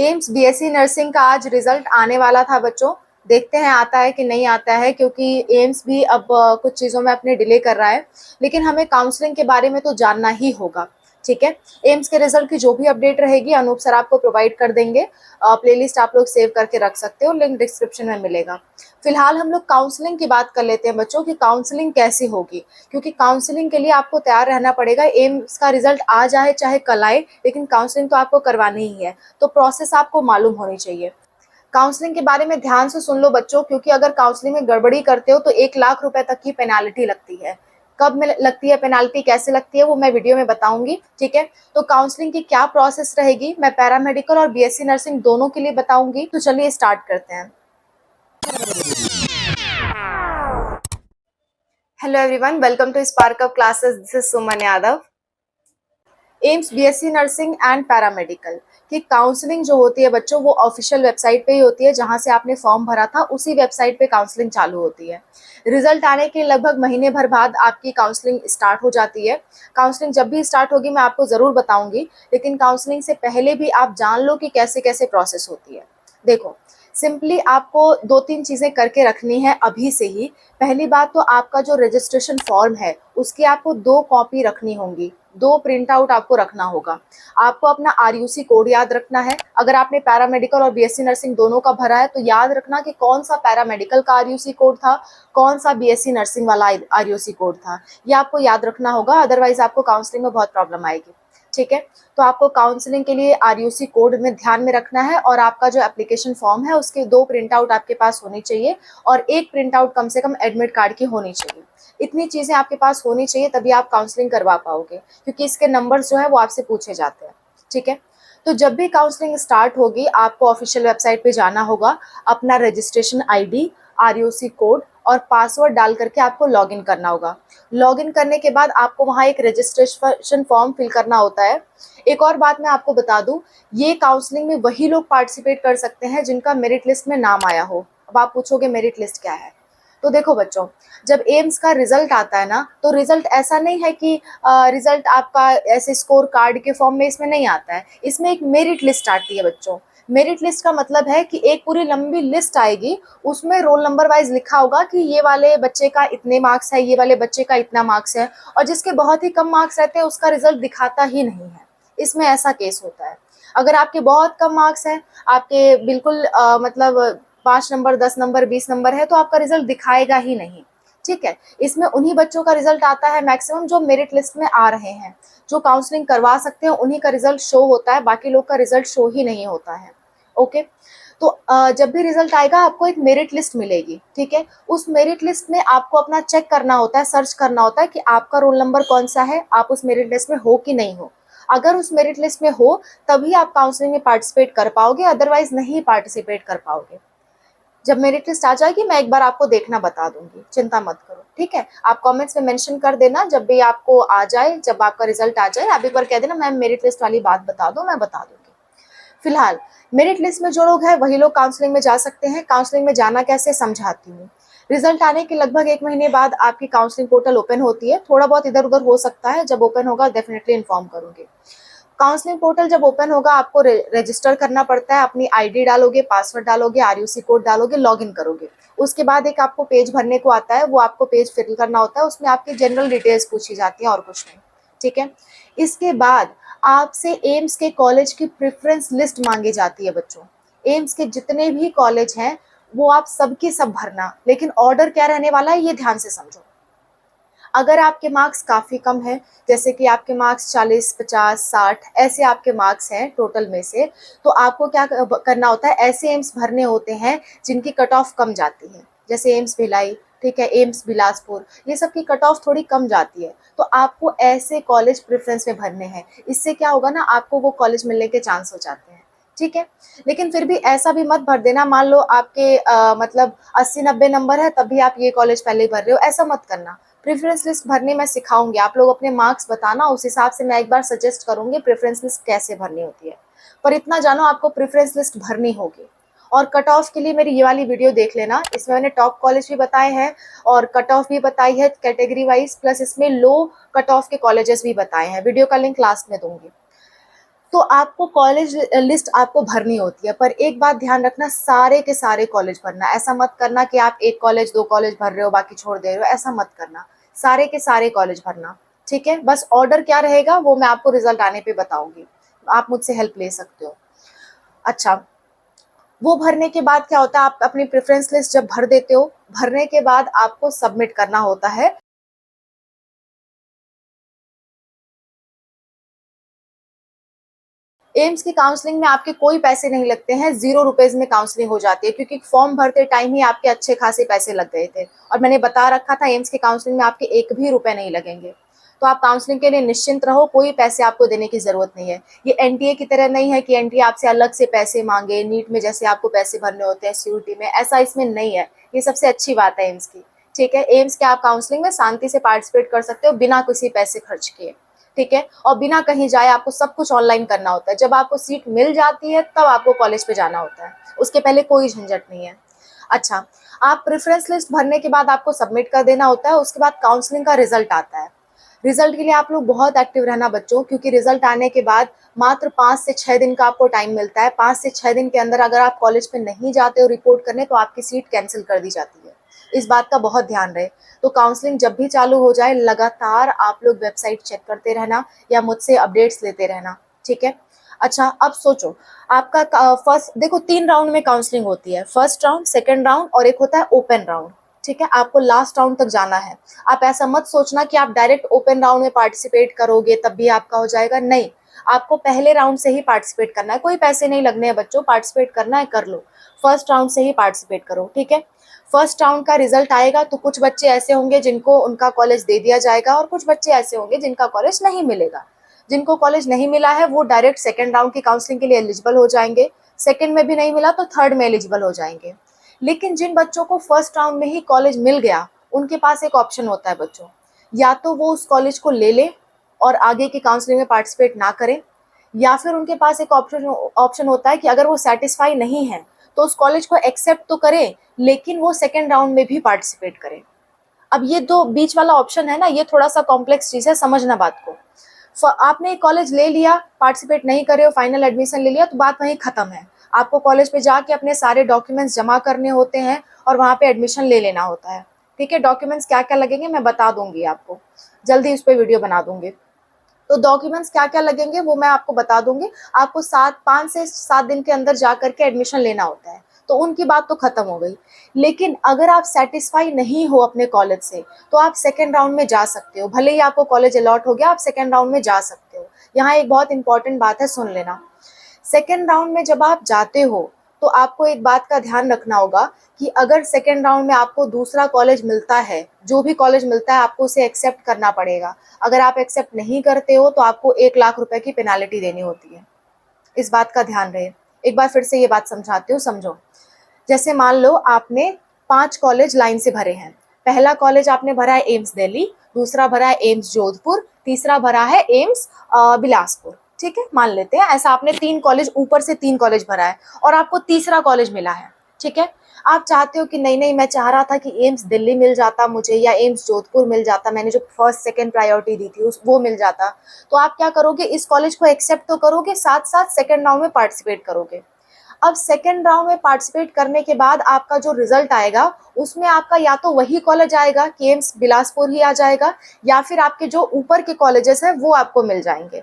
AIIMS BSc nursing का आज result आने वाला था बच्चों। देखते हैं आता है कि नहीं आता है, क्योंकि एम्स भी अब कुछ चीज़ों में अपने डिले कर रहा है। लेकिन हमें काउंसलिंग के बारे में तो जानना ही होगा। ठीक है, एम्स के रिजल्ट की जो भी अपडेट रहेगी अनूप सर आपको प्रोवाइड कर देंगे। प्लेलिस्ट आप लोग सेव करके रख सकते हो, लिंक डिस्क्रिप्शन में मिलेगा। फिलहाल हम लोग काउंसलिंग की बात कर लेते हैं बच्चों की काउंसलिंग कैसी होगी, क्योंकि काउंसलिंग के लिए आपको तैयार रहना पड़ेगा। एम्स का रिजल्ट आ जाए चाहे कल आए, लेकिन काउंसलिंग तो आपको करवानी ही है, तो प्रोसेस आपको मालूम होनी चाहिए। काउंसलिंग के बारे में ध्यान से सुन लो बच्चों, क्योंकि अगर काउंसलिंग में गड़बड़ी करते हो तो 1 लाख रुपए तक की पेनाल्टी लगती है। कब में लगती है पेनाल्टी, कैसे लगती है, वो मैं वीडियो में बताऊंगी। ठीक है, तो काउंसलिंग की क्या प्रोसेस रहेगी मैं पैरामेडिकल और बीएससी नर्सिंग दोनों के लिए बताऊंगी। तो चलिए स्टार्ट करते हैं। Hello everyone, welcome to Spark up classes. This is Suman Yadav. AIIMS BSc nursing and paramedical की काउंसलिंग जो होती है बच्चों, वो ऑफिशियल वेबसाइट पे ही होती है। जहां से आपने फॉर्म भरा था उसी वेबसाइट पे काउंसलिंग चालू होती है। रिजल्ट आने के लगभग महीने भर बाद आपकी काउंसलिंग स्टार्ट हो जाती है। काउंसलिंग जब भी स्टार्ट होगी मैं आपको ज़रूर बताऊंगी, लेकिन काउंसलिंग से पहले भी आप जान लो कि कैसे कैसे प्रोसेस होती है। देखो, सिंपली आपको 2-3 चीज़ें करके रखनी है अभी से ही। पहली बात तो आपका जो रजिस्ट्रेशन फॉर्म है उसकी आपको 2 कॉपी रखनी होंगी, 2 प्रिंट आउट आपको रखना होगा। आपको अपना आरयूसी कोड याद रखना है। अगर आपने पैरामेडिकल और बीएससी नर्सिंग दोनों का भरा है तो याद रखना कि कौन सा पैरामेडिकल का आरयूसी कोड था, कौन सा बीएससी नर्सिंग वाला आरयूसी कोड था, ये आपको याद रखना होगा। अदरवाइज आपको काउंसलिंग में बहुत प्रॉब्लम आएगी। ठीक है, तो आपको काउंसलिंग के लिए आरयूसी कोड में ध्यान में रखना है, और आपका जो एप्लीकेशन फॉर्म है उसके 2 प्रिंट आउट आपके पास होनी चाहिए, और 1 प्रिंट आउट कम से कम एडमिट कार्ड की होनी चाहिए। इतनी चीज़ें आपके पास होनी चाहिए, तभी आप काउंसलिंग करवा पाओगे, क्योंकि इसके नंबर्स जो है वो आपसे पूछे जाते हैं। ठीक है, तो जब भी काउंसलिंग स्टार्ट होगी आपको ऑफिशियल वेबसाइट पे जाना होगा। अपना रजिस्ट्रेशन आईडी, आरयूसी कोड और पासवर्ड डाल करके आपको लॉगिन करना होगा। लॉगिन करने के बाद आपको वहाँ एक रजिस्ट्रेशन फॉर्म फिल करना होता है। एक और बात मैं आपको बता दूं, ये काउंसलिंग में वही लोग पार्टिसिपेट कर सकते हैं जिनका मेरिट लिस्ट में नाम आया हो। अब आप पूछोगे मेरिट लिस्ट क्या है, तो देखो बच्चों, जब एम्स का रिजल्ट आता है ना, तो रिजल्ट ऐसा नहीं है कि रिजल्ट आपका ऐसे स्कोर कार्ड के फॉर्म में इसमें नहीं आता है। इसमें एक मेरिट लिस्ट आती है बच्चों। मेरिट लिस्ट का मतलब है कि एक पूरी लंबी लिस्ट आएगी, उसमें रोल नंबर वाइज लिखा होगा कि ये वाले बच्चे का इतने मार्क्स है, ये वाले बच्चे का इतना मार्क्स है, और जिसके बहुत ही कम मार्क्स रहते हैं उसका रिजल्ट दिखाता ही नहीं है। इसमें ऐसा केस होता है। अगर आपके बहुत कम मार्क्स हैं, आपके बिल्कुल मतलब 5 नंबर, 10 नंबर, 20 नंबर है, तो आपका रिजल्ट दिखाएगा ही नहीं। ठीक है, इसमें उन्हीं बच्चों का रिजल्ट आता है मैक्सिमम जो मेरिट लिस्ट में आ रहे हैं, जो काउंसलिंग करवा सकते हैं, उन्हीं का रिजल्ट शो होता है, बाकी लोग का रिजल्ट शो ही नहीं होता है। ओके, तो जब भी रिजल्ट आएगा आपको एक मेरिट लिस्ट मिलेगी। ठीक है, उस मेरिट लिस्ट में आपको अपना चेक करना होता है, सर्च करना होता है कि आपका रोल नंबर कौन सा है, आप उस मेरिट लिस्ट में हो कि नहीं हो। अगर उस मेरिट लिस्ट में हो तभी आप काउंसलिंग में पार्टिसिपेट कर पाओगे, अदरवाइज नहीं पार्टिसिपेट कर पाओगे। जब मेरिट लिस्ट आ जाएगी मैं एक बार आपको देखना बता दूंगी, चिंता मत करो। ठीक है, आप कमेंट्स में मेंशन कर देना जब भी आपको आ जाए, जब आपका रिजल्ट आ जाए आप एक बार कह देना मैम मेरिट लिस्ट वाली बात बता दो, मैं बता दूंगी। फिलहाल मेरिट लिस्ट में जो लोग हैं वही लोग काउंसलिंग में जा सकते हैं। काउंसलिंग में जाना कैसे समझाती हूँ। रिजल्ट आने के लगभग 1 महीने बाद आपकी काउंसलिंग पोर्टल ओपन होती है। थोड़ा बहुत इधर उधर हो सकता है, जब ओपन होगा डेफिनेटली इन्फॉर्म करूंगी। काउंसलिंग पोर्टल जब ओपन होगा आपको रजिस्टर करना पड़ता है। अपनी आईडी डालोगे, पासवर्ड डालोगे, आरयूसी कोड डालोगे, लॉगिन करोगे। उसके बाद एक आपको पेज भरने को आता है, वो आपको पेज फिल करना होता है। उसमें आपकी जनरल डिटेल्स पूछी जाती है और कुछ नहीं। ठीक है, इसके बाद आपसे एम्स के कॉलेज की प्रेफरेंस लिस्ट मांगी जाती है बच्चों। एम्स के जितने भी कॉलेज हैं वो आप सबकी सब भरना, लेकिन ऑर्डर क्या रहने वाला है ये ध्यान से समझो। अगर आपके मार्क्स काफ़ी कम है, जैसे कि आपके मार्क्स 40, 50, 60 ऐसे आपके मार्क्स हैं टोटल में से, तो आपको क्या करना होता है, ऐसे एम्स भरने होते हैं जिनकी कट ऑफ कम जाती है। जैसे एम्स भिलाई, ठीक है, एम्स बिलासपुर, ये सब की कट ऑफ थोड़ी कम जाती है, तो आपको ऐसे कॉलेज प्रेफरेंस में भरने हैं। इससे क्या होगा ना, आपको वो कॉलेज मिलने के चांस हो जाते हैं। ठीक है, लेकिन फिर भी ऐसा भी मत भर देना, मान लो आपके मतलब 80-90 नंबर है तब भी आप ये कॉलेज पहले ही भर रहे हो, ऐसा मत करना। प्रेफरेंस लिस्ट भरने मैं सिखाऊंगी, आप लोग अपने मार्क्स बताना, उस हिसाब से मैं एक बार सजेस्ट करूंगी प्रेफरेंस लिस्ट कैसे भरनी होती है। पर इतना जानो आपको प्रेफरेंस लिस्ट भरनी होगी। और कट ऑफ के लिए मेरी ये वाली वीडियो देख लेना, इसमें मैंने टॉप कॉलेज भी बताए हैं और कट ऑफ भी बताई है कैटेगरी वाइज, प्लस इसमें लो कट ऑफ के कॉलेजेस भी बताए हैं। वीडियो का लिंक लास्ट में दूंगी। तो आपको कॉलेज लिस्ट आपको भरनी होती है, पर एक बात ध्यान रखना, सारे के सारे कॉलेज भरना। ऐसा मत करना कि आप एक कॉलेज, दो कॉलेज भर रहे हो, बाकी छोड़ दे रहे हो, ऐसा मत करना। सारे के सारे कॉलेज भरना, ठीक है। बस ऑर्डर क्या रहेगा वो मैं आपको रिजल्ट आने पे बताऊंगी, आप मुझसे हेल्प ले सकते हो। अच्छा, वो भरने के बाद क्या होता है, आप अपनी प्रेफरेंस लिस्ट जब भर देते हो, भरने के बाद आपको सबमिट करना होता है। एम्स की काउंसलिंग में आपके कोई पैसे नहीं लगते हैं, 0 रुपीज में काउंसलिंग हो जाती है, क्योंकि फॉर्म भरते टाइम ही आपके अच्छे खासे पैसे लग गए थे, और मैंने बता रखा था एम्स की काउंसलिंग में आपके एक भी रुपए नहीं लगेंगे। तो आप काउंसलिंग के लिए निश्चिंत रहो, कोई पैसे आपको देने की जरूरत नहीं है। ये एनटीए की तरह नहीं है कि एनटीए आपसे अलग से पैसे मांगे, नीट में जैसे आपको पैसे भरने होते हैं, सीयूटी में, ऐसा इसमें नहीं है। ये सबसे अच्छी बात है एम्स की, ठीक है। एम्स के आप काउंसलिंग में शांति से पार्टिसिपेट कर सकते हो बिना किसी पैसे खर्च किए, ठीक है। और बिना कहीं जाए आपको सब कुछ ऑनलाइन करना होता है। जब आपको सीट मिल जाती है तब आपको कॉलेज पे जाना होता है, उसके पहले कोई झंझट नहीं है। अच्छा, आप प्रेफरेंस लिस्ट भरने के बाद आपको सबमिट कर देना होता है, उसके बाद काउंसलिंग का रिजल्ट आता है। रिजल्ट के लिए आप लोग बहुत एक्टिव रहना बच्चों, क्योंकि रिजल्ट आने के बाद मात्र 5 से 6 दिन का आपको टाइम मिलता है। 5 से 6 दिन के अंदर अगर आप कॉलेज पे नहीं जाते हो रिपोर्ट करने, तो आपकी सीट कैंसिल कर दी जाती है। इस बात का बहुत ध्यान रहे। तो काउंसलिंग जब भी चालू हो जाए, लगातार आप लोग वेबसाइट चेक करते रहना या मुझसे अपडेट्स लेते रहना, ठीक है। अच्छा, अब सोचो, आपका फर्स्ट, देखो 3 राउंड में काउंसलिंग होती है, फर्स्ट राउंड, सेकंड राउंड और एक होता है ओपन राउंड, ठीक है। आपको लास्ट राउंड तक जाना है। आप ऐसा मत सोचना कि आप डायरेक्ट ओपन राउंड में पार्टिसिपेट करोगे तब भी आपका हो जाएगा, नहीं। आपको पहले राउंड से ही पार्टिसिपेट करना है, कोई पैसे नहीं लगने हैं बच्चों, पार्टिसिपेट करना है कर लो। फर्स्ट राउंड से ही पार्टिसिपेट करो, ठीक है। फर्स्ट राउंड का रिजल्ट आएगा तो कुछ बच्चे ऐसे होंगे जिनको उनका कॉलेज दे दिया जाएगा, और कुछ बच्चे ऐसे होंगे जिनका कॉलेज नहीं मिलेगा। जिनको कॉलेज नहीं मिला है वो डायरेक्ट सेकंड राउंड की काउंसलिंग के लिए एलिजिबल हो जाएंगे, सेकंड में भी नहीं मिला तो थर्ड में एलिजिबल हो जाएंगे। लेकिन जिन बच्चों को फर्स्ट राउंड में ही कॉलेज मिल गया, उनके पास एक ऑप्शन होता है बच्चों, या तो वो उस कॉलेज को ले ले और आगे की काउंसलिंग में पार्टिसिपेट ना करें, या फिर उनके पास एक ऑप्शन ऑप्शन होता है कि अगर वो सेटिस्फाई नहीं है तो उस कॉलेज को एक्सेप्ट तो करें, लेकिन वो सेकेंड राउंड में भी पार्टिसिपेट करें। अब ये दो बीच वाला ऑप्शन है ना, ये थोड़ा सा कॉम्प्लेक्स चीज है, समझना बात को। आपने कॉलेज ले लिया, पार्टिसिपेट नहीं करे हो, फाइनल एडमिशन ले लिया, तो बात वहीं खत्म है। आपको कॉलेज पे जाके अपने सारे डॉक्यूमेंट्स जमा करने होते हैं और वहाँ पे एडमिशन ले लेना होता है, ठीक है। डॉक्यूमेंट्स क्या क्या लगेंगे मैं बता दूंगी आपको, जल्दी उस पर वीडियो बना दूंगी। तो डॉक्यूमेंट्स क्या क्या लगेंगे वो मैं आपको बता दूंगी। आपको 5 से 7 दिन के अंदर जा करके एडमिशन लेना होता है, तो उनकी बात तो खत्म हो गई। लेकिन अगर आप सेटिस्फाई नहीं हो अपने कॉलेज से, तो आप सेकेंड राउंड में जा सकते हो, भले ही आपको कॉलेज अलॉट हो गया, आप सेकेंड राउंड में जा सकते हो। यहाँ एक बहुत इंपॉर्टेंट बात है, सुन लेना। सेकेंड राउंड में जब आप जाते हो तो आपको एक बात का ध्यान रखना होगा कि अगर सेकेंड राउंड में आपको दूसरा कॉलेज मिलता है, जो भी कॉलेज मिलता है आपको उसे एक्सेप्ट करना पड़ेगा। अगर आप एक्सेप्ट नहीं करते हो तो आपको 1 लाख रुपए की पेनाल्टी देनी होती है, इस बात का ध्यान रहे। एक बार फिर से ये बात समझाती हूँ, समझो। जैसे मान लो आपने 5 कॉलेज लाइन से भरे हैं। पहला कॉलेज आपने भरा है एम्स दिल्ली, दूसरा भरा है एम्स जोधपुर, तीसरा भरा है एम्स बिलासपुर, ठीक है। मान लेते हैं ऐसा आपने 3 कॉलेज, ऊपर से 3 कॉलेज भरा है और आपको तीसरा कॉलेज मिला है, ठीक है। आप चाहते हो कि नहीं नहीं, मैं चाह रहा था कि एम्स दिल्ली मिल जाता मुझे या एम्स जोधपुर मिल जाता, मैंने जो फर्स्ट सेकंड प्रायोरिटी दी थी उस वो मिल जाता। तो आप क्या करोगे, इस कॉलेज को एक्सेप्ट तो करोगे, साथ साथ सेकंड राउंड में पार्टिसिपेट करोगे। अब सेकेंड राउंड में पार्टिसिपेट करने के बाद आपका जो रिजल्ट आएगा उसमें आपका या तो वही कॉलेज आएगा कि एम्स बिलासपुर ही आ जाएगा, या फिर आपके जो ऊपर के कॉलेजेस हैं वो आपको मिल जाएंगे,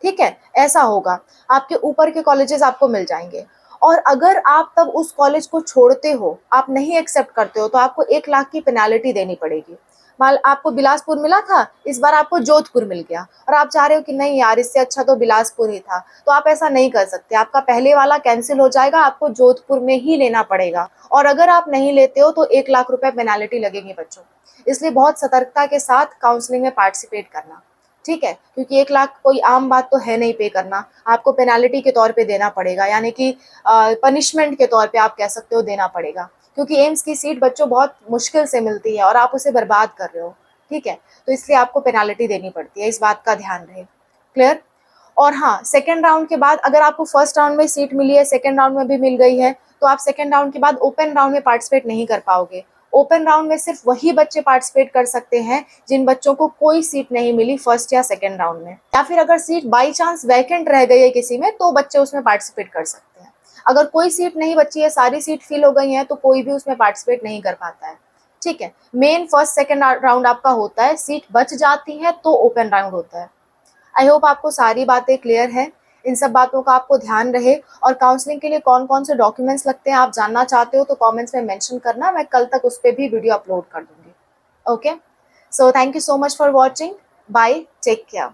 ठीक है। ऐसा होगा, आपके ऊपर के कॉलेजेस आपको मिल जाएंगे। और अगर आप तब उस कॉलेज को छोड़ते हो, आप नहीं एक्सेप्ट करते हो, तो आपको 1 लाख की पेनाल्टी देनी पड़ेगी। मान आपको बिलासपुर मिला था, इस बार आपको जोधपुर मिल गया और आप चाह रहे हो कि नहीं यार इससे अच्छा तो बिलासपुर ही था, तो आप ऐसा नहीं कर सकते, आपका पहले वाला कैंसिल हो जाएगा, आपको जोधपुर में ही लेना पड़ेगा। और अगर आप नहीं लेते हो तो 1 लाख रुपए पेनाल्टी लगेगी बच्चों। इसलिए बहुत सतर्कता के साथ काउंसलिंग में पार्टिसिपेट करना, ठीक है। क्योंकि 1 लाख कोई आम बात तो है नहीं पे करना, आपको पेनाल्टी के तौर पे देना पड़ेगा, यानी कि पनिशमेंट के तौर पे आप कह सकते हो देना पड़ेगा। क्योंकि एम्स की सीट बच्चों बहुत मुश्किल से मिलती है और आप उसे बर्बाद कर रहे हो, ठीक है। तो इसलिए आपको पेनाल्टी देनी पड़ती है, इस बात का ध्यान रहे, क्लियर। और हाँ, सेकेंड राउंड के बाद अगर आपको फर्स्ट राउंड में सीट मिली है, सेकेंड राउंड में भी मिल गई है, तो आप सेकेंड राउंड के बाद ओपन राउंड में पार्टिसिपेट नहीं कर पाओगे। ओपन राउंड में सिर्फ वही बच्चे पार्टिसिपेट कर सकते हैं जिन बच्चों को कोई सीट नहीं मिली फर्स्ट या सेकेंड राउंड में, या फिर अगर सीट बाई चांस वैकेंट रह गई है किसी में तो बच्चे उसमें पार्टिसिपेट कर सकते हैं। अगर कोई सीट नहीं बची है, सारी सीट फिल हो गई है, तो कोई भी उसमें पार्टिसिपेट नहीं कर पाता है। ठीक है, मेन फर्स्ट सेकेंड राउंड आपका होता है, सीट बच जाती है तो ओपन राउंड होता है। आई होप आपको सारी बातें क्लियर है। इन सब बातों का आपको ध्यान रहे, और काउंसलिंग के लिए कौन कौन से डॉक्यूमेंट्स लगते हैं आप जानना चाहते हो तो कमेंट्स में मेंशन करना, मैं कल तक उस पर भी वीडियो अपलोड कर दूंगी। Okay, so thank you so much for watching, bye, take care.